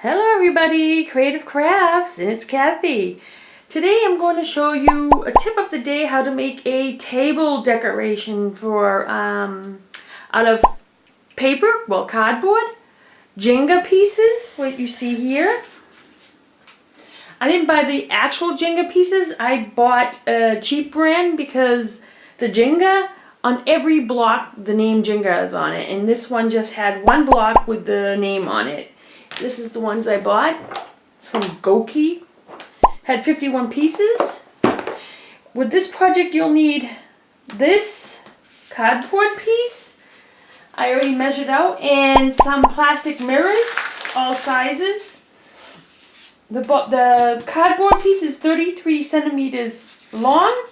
Hello everybody, Creative Crafts, and it's Kathy. Today I'm going to show you a tip of the day how to make a table decoration for out of paper, well cardboard, jenga pieces, what you see here. I didn't buy the actual jenga pieces, I bought a cheap brand because the jenga, on every block the name jenga is on it, and this one just had one block with the name on it. This is the ones I bought. It's from Goki. Had 51 pieces. With this project you'll need this cardboard piece. I already measured out, and some plastic mirrors, all sizes. The cardboard piece is 33 centimeters long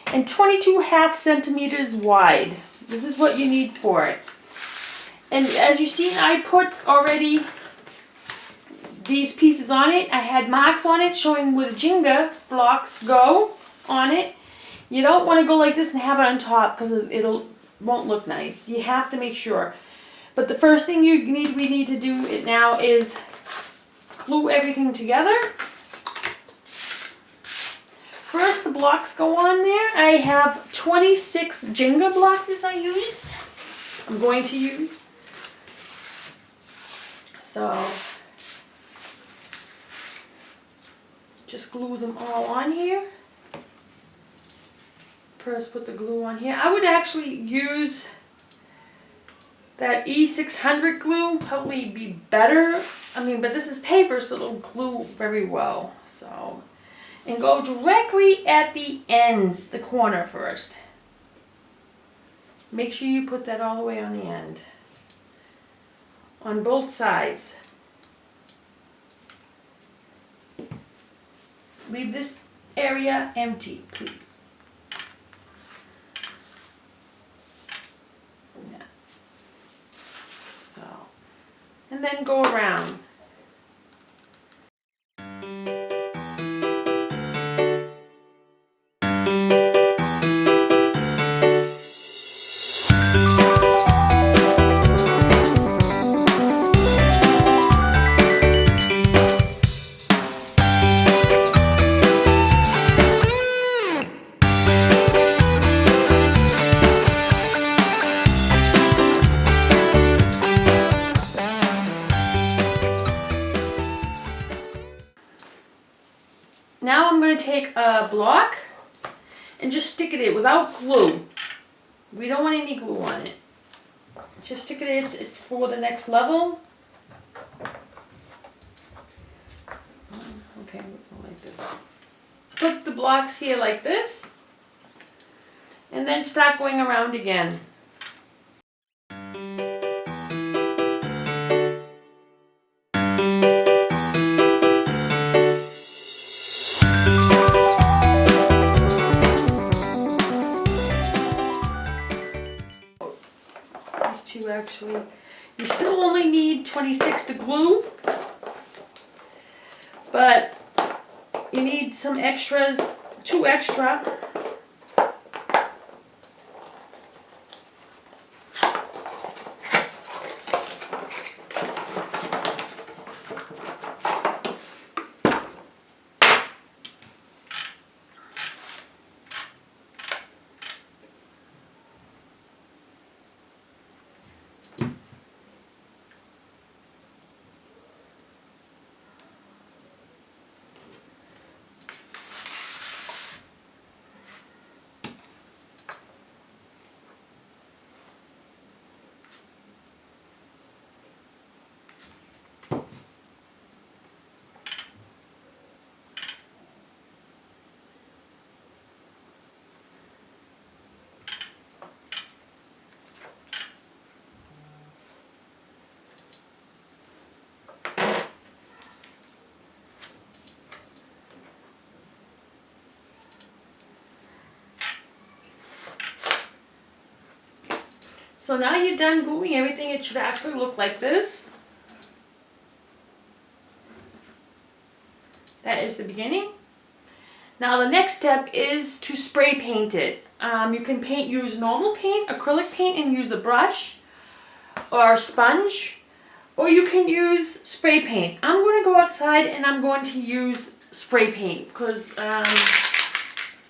and 22.5 centimeters wide. This is what you need for it. And as you see, I put already these pieces on it. I had marks on it showing where the jenga blocks go on it. You don't want to go like this and have it on top because it won't look nice. You have to make sure. But the first thing we need to do it now is glue everything together. First, the blocks go on there. I have 26 jenga blocks as I'm going to use. So just glue them all on here. First put the glue on here. I would actually use that E600 glue, probably be better. But this is paper, so it'll glue very well. So, and go directly at the ends, the corner first. Make sure you put that all the way on the end. On both sides. Leave this area empty, please. Yeah. So, and then go around. Now I'm going to take a block and just stick it in without glue. We don't want any glue on it. Just stick it in. It's for the next level. Okay, like this. Put the blocks here like this. And then start going around again. Actually, you still only need 26 to glue, but you need some extras, 2 extra. So now you're done gluing everything, it should actually look like this. That is the beginning. Now the next step is to spray paint it. You can use normal paint, acrylic paint, and use a brush or a sponge. Or you can use spray paint. I'm going to go outside and I'm going to use spray paint because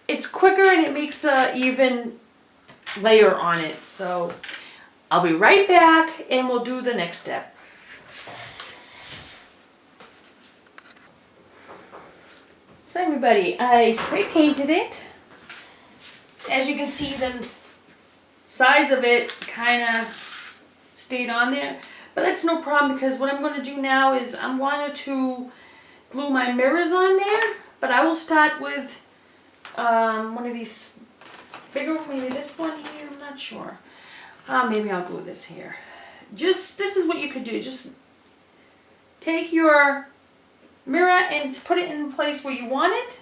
it's quicker and it makes an even layer on it. So I'll be right back and we'll do the next step. So everybody, I spray painted it. As you can see, the size of it kind of stayed on there. But that's no problem because what I'm going to do now is I wanted to glue my mirrors on there. But I will start with one of these bigger, maybe this one here, I'm not sure. Maybe I'll glue this here. This is what you could do. Just take your mirror and put it in the place where you want it.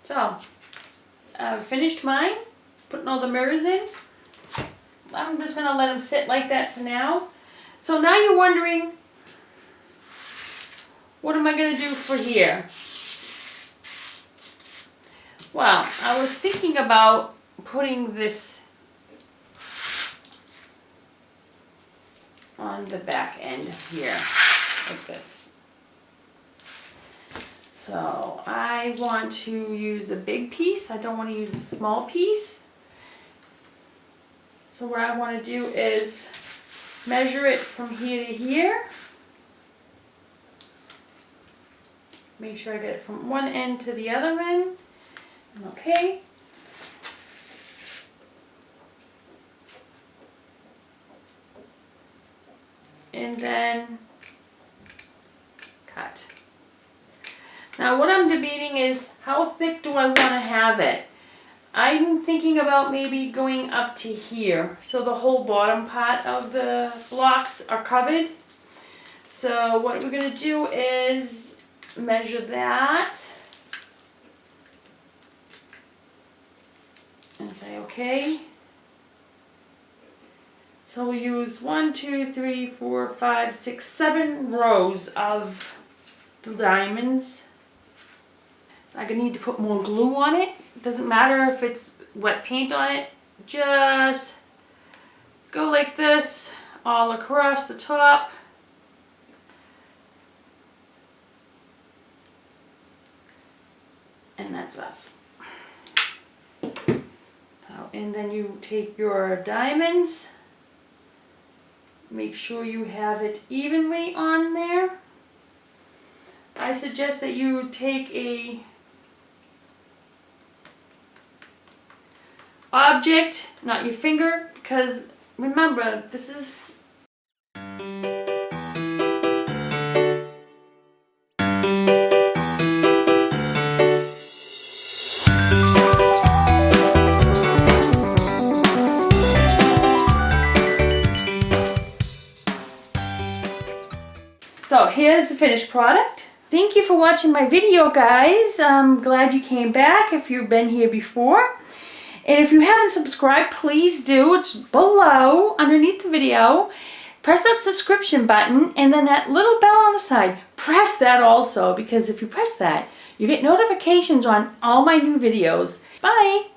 So, I've finished mine, putting all the mirrors in. I'm just going to let them sit like that for now. So now you're wondering, what am I going to do for here? Well, I was thinking about putting this on the back end here, like this. So I want to use a big piece. I don't want to use a small piece. So what I want to do is measure it from here to here. Make sure I get it from one end to the other end. Okay. And then cut. Now what I'm debating is how thick do I want to have it? I'm thinking about maybe going up to here so the whole bottom part of the blocks are covered. So what we're going to do is measure that and say okay. So we'll use 1, 2, 3, 4, 5, 6, 7 rows of the diamonds. I'm going to need to put more glue on it. It doesn't matter if it's wet paint on it. Just go like this all across the top. And that's us. And then you take your diamonds. Make sure you have it evenly on there. I suggest that you take a object, not your finger, because remember, this is so here's the finished product. Thank you for watching my video, guys. I'm glad you came back if you've been here before. And if you haven't subscribed, please do. It's below, underneath the video. Press that subscription button and then that little bell on the side. Press that also, because if you press that, you get notifications on all my new videos. Bye!